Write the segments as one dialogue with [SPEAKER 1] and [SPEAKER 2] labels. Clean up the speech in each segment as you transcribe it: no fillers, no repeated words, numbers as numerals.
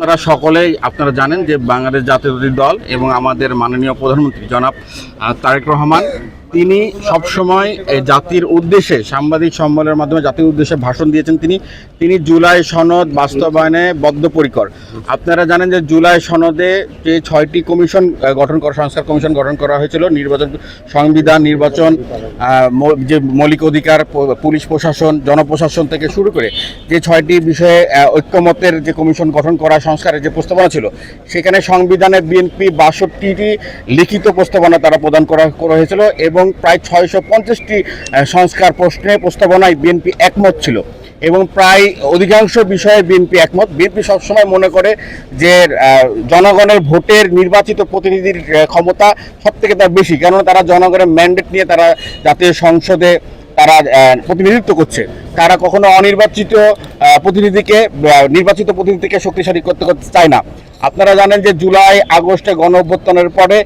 [SPEAKER 1] আপনারা সকলেই জানেন যে বাংলাদেশ জাতীয়তাবাদী দল এবং আমাদের মাননীয় প্রধানমন্ত্রী জনাব তারেক রহমান তিনি সবসময় জাতির উদ্দেশ্যে সাংবাদিক সম্মেলনের মাধ্যমে জাতির উদ্দেশ্যে ভাষণ দিয়েছেন। তিনি জুলাই সনদ বাস্তবায়নে বদ্ধপরিকর। আপনারা জানেন যে জুলাই সনদে যে 6টি কমিশন সংস্কার কমিশন গঠন করা হয়েছিল, নির্বাচন, সংবিধান, নির্বাচন, যে মৌলিক অধিকার, পুলিশ প্রশাসন, জনপ্রশাসন থেকে শুরু করে যে 6টি বিষয়ে ঐক্যমতের যে কমিশন গঠন করা সংস্কারের যে প্রস্তাবনা ছিল, সেখানে সংবিধানের বিএনপি 62টি লিখিত প্রস্তাবনা তারা প্রদান করা হয়েছিল এবং প্রায় 650টি সংস্কার প্রস্তাবনায় বিএনপি একমত ছিল এবং প্রায় অধিকাংশ বিষয়ে বিএনপি একমত। বিএনপি সবসময় মনে করে যে জনগণের ভোটের নির্বাচিত প্রতিনিধির ক্ষমতা সবথেকে তার বেশি, কেননা তারা জনগণের ম্যান্ডেট নিয়ে তারা জাতীয় সংসদে তারা প্রতিনিধিত্ব করছে। তারা কখনো অনির্বাচিত নির্বাচিত প্রতিনিধিকে শক্তিশালী করতে চায় না। আপনারা জানেন যে জুলাই আগস্টে গণ অভ্যুত্থানের পরে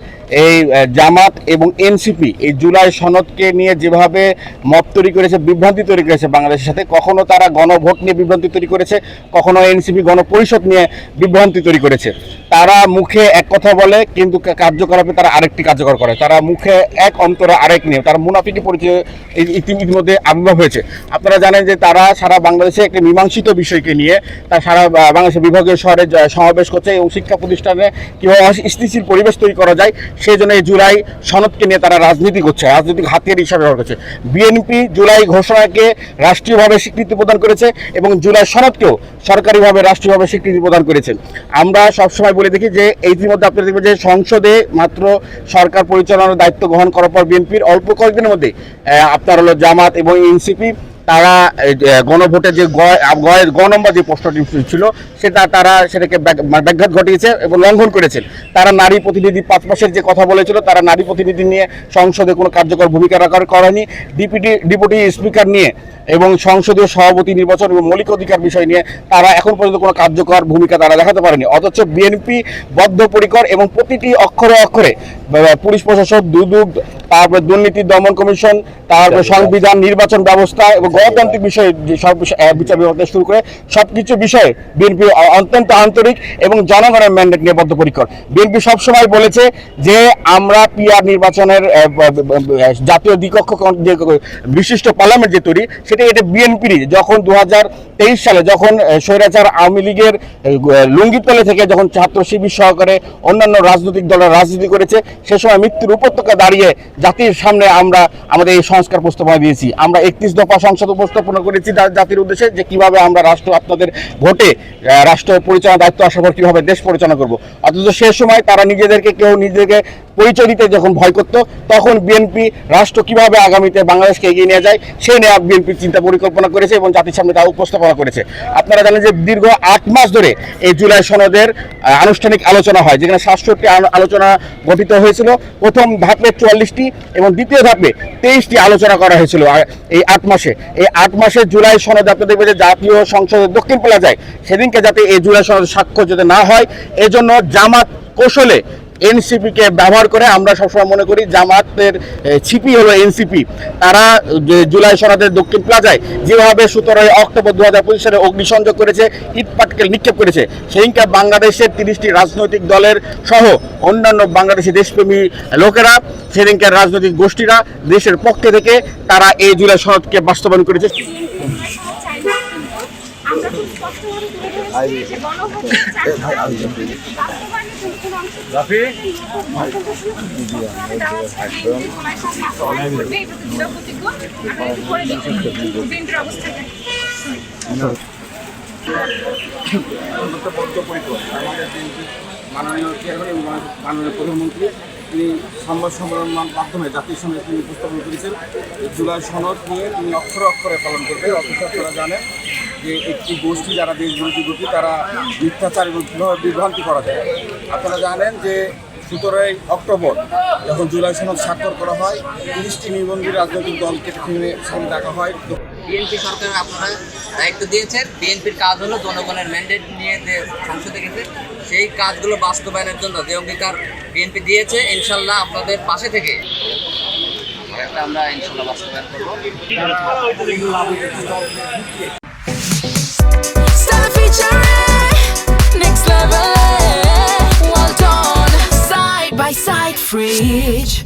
[SPEAKER 1] এই জামাত এবং এনসিপি এই জুলাই সনদকে নিয়ে যেভাবে মত তৈরি করেছে, বিভ্রান্তি তৈরি করেছে বাংলাদেশের সাথে, কখনো তারা গণভোট নিয়ে বিভ্রান্তি তৈরি করেছে, কখনো এনসিপি গণপরিষদ নিয়ে বিভ্রান্তি তৈরি করেছে। তারা মুখে এক কথা বলে কিন্তু কার্যকলাপে তারা আরেকটি কার্যকর করে। তারা মুখে এক অন্তরে আরেক নিয়ে তারা মুনাফিকি পরিচয় ইতিমধ্যে আবির্ভাব হয়েছে। আপনারা জানেন যে তারা সারা বাংলাদেশে একটি মীমাংসিত বিষয়কে নিয়ে তারা সারা বাংলাদেশের বিভাগীয় শহরে সমাবেশ করছে এবং শিক্ষা প্রতিষ্ঠানে কীভাবে স্থিতিশীল পরিবেশ তৈরি করা যায় সেই জন্য এই জুলাই সনদকে নিয়ে তারা রাজনীতি করছে, রাজনৈতিক হাতিয়ার হিসাবে ব্যবহার করছে। বিএনপি জুলাই ঘোষণাকে রাষ্ট্রীয়ভাবে স্বীকৃতি প্রদান করেছে এবং জুলাই সনদকেও সরকারিভাবে রাষ্ট্রীয়ভাবে স্বীকৃতি প্রদান করেছেন। আমরা সবসময় বলে দেখি যে ইতিমধ্যে আপনারা দেখবেন যে সংসদে মাত্র সরকার পরিচালনার দায়িত্ব গ্রহণ করার পর বিএনপির অল্প কয়েকদিনের মধ্যে আপনার হলো জামাত এবং এনসিপি তারা গণভোটের যে গ নম্বর যে প্রশ্নটি ছিল সেটাকে ব্যাঘাত ঘটিয়েছে এবং লঙ্ঘন করেছেন। তারা নারী প্রতিনিধি 5 মাসের যে কথা বলেছিল, তারা নারী প্রতিনিধি নিয়ে সংসদে কোনো কার্যকর ভূমিকা করেনি। ডেপুটি স্পিকার নিয়ে এবং সংসদীয় সভাপতি নির্বাচন এবং মৌলিক অধিকার বিষয় নিয়ে তারা এখন পর্যন্ত কোনো কার্যকর ভূমিকা তারা দেখাতে পারেনি। অথচ বিএনপি বদ্ধপরিকর এবং প্রতিটি অক্ষরে অক্ষরে পুলিশ প্রশাসন, দুদক, তারপরে দুর্নীতি দমন কমিশন, তারপরে সংবিধান, নির্বাচন ব্যবস্থা এবং গণতান্ত্রিক বিষয়ে যে সব বিচার বিভাগ থেকে শুরু করে সবকিছু বিষয়ে বিএনপি অত্যন্ত আন্তরিক এবং জনগণের ম্যান্ডেট নিয়ে বদ্ধপরিকর। বিএনপি সবসময় বলেছে যে আমরা পিআর নির্বাচনের জাতীয় দ্বিকক্ষ যে বিশিষ্ট পার্লামেন্ট যে তৈরি এটা বিএনপিরই। যখন 2023 সালে যখন স্বৈরাচার আওয়ামী লীগের লুঙ্গিতলে থেকে যখন ছাত্র শিবির সহকারে অন্যান্য রাজনৈতিক দলের রাজনীতি করেছে, সে সময় মৃত্যুর উপত্যকা দাঁড়িয়ে জাতির সামনে আমরা আমাদের এই সংস্কার প্রস্তাবনা দিয়েছি। আমরা 31 দফা সংসদ উপস্থাপনা করেছি জাতির উদ্দেশ্যে যে কিভাবে আমরা রাষ্ট্র আপনাদের ভোটে রাষ্ট্র পরিচালনার দায়িত্ব আসার পর কীভাবে দেশ পরিচালনা করব। অথচ সে সময় তারা নিজেদেরকে পরিচয় দিতে যখন ভয় করত, তখন বিএনপি রাষ্ট্র কিভাবে আগামীতে বাংলাদেশকে এগিয়ে নিয়ে যায় সে নিয়ে বিএনপি চিন্তা পরিকল্পনা করেছে এবং জাতির সামনে তা উপস্থাপনা করেছে। আপনারা জানেন যে দীর্ঘ 8 মাস ধরে এই জুলাই সনদের আনুষ্ঠানিক আলোচনা হয়, যেখানে 67টি আলোচনা গঠিত হয়েছিল। প্রথম ধাপে 44টি এবং দ্বিতীয় ধাপে 23টি আলোচনা করা হয়েছিল এই 8 মাসে। এই 8 মাসে জুলাই সনদ আপনারা দেখবেন যে জাতীয় সংসদের দক্ষিণ প্লাজায় সেদিনকে যাতে এই জুলাই সনদের স্বাক্ষর যাতে না হয়, এজন্য জামাত কৌশলে এনসিপিকে ব্যবহার করে। আমরা সবসময় মনে করি জামাতের ছিপি হলো এনসিপি। তারা জুলাই সনদের দক্ষিণ প্লাজায় যেভাবে 17 অক্টোবর 2025 সালে অগ্নিসংযোগ করেছে, ইট পাটকেল নিক্ষেপ করেছে, সেদিনকে বাংলাদেশের 30টি রাজনৈতিক দলের সহ অন্যান্য বাংলাদেশি দেশপ্রেমী লোকেরা, সেদিনকার রাজনৈতিক গোষ্ঠীরা দেশের পক্ষে থেকে তারা এই জুলাই সনদকে বাস্তবায়ন করেছে। আমরা খুব স্পষ্টভাবে তুলে ধরেছি যে গণভোটের মাননীয় চেয়ারম্যান এবং মাননীয় প্রধানমন্ত্রী তিনি সংবাদ সম্মেলনের মাধ্যমে জাতির সামনে তিনি উপস্থাপন করেছেন জুলাই সনদ নিয়ে তিনি অক্ষরে অক্ষরে পালন করবেন। অথচ আপনারা জানেন যে একটি গোষ্ঠী যারা দেশ বিরোধী গোষ্ঠী তারা মিথ্যাচার এবং কীভাবে বিভ্রান্তি করা যায়। আপনারা জানেন যে 17 অক্টোবর যখন জুলাই সনদ স্বাক্ষর করা হয়, 30টি নিবন্ধী রাজনৈতিক দলকে সামনে ডাকা হয়।
[SPEAKER 2] বিএনপি সরকার আপনারা দায়িত্ব দিয়েছেন, বিএনপির কাজ হলো জনগণের ম্যান্ডেট নিয়ে যে সংসদে গেছে সেই কাজগুলো বাস্তবায়নের জন্য যে অঙ্গীকার বিএনপি দিয়েছে, ইনশাল্লাহ আপনাদের পাশে থেকে আমরা ইনশাল্লাহ বাস্তবায়ন করবো।
[SPEAKER 3] fridge.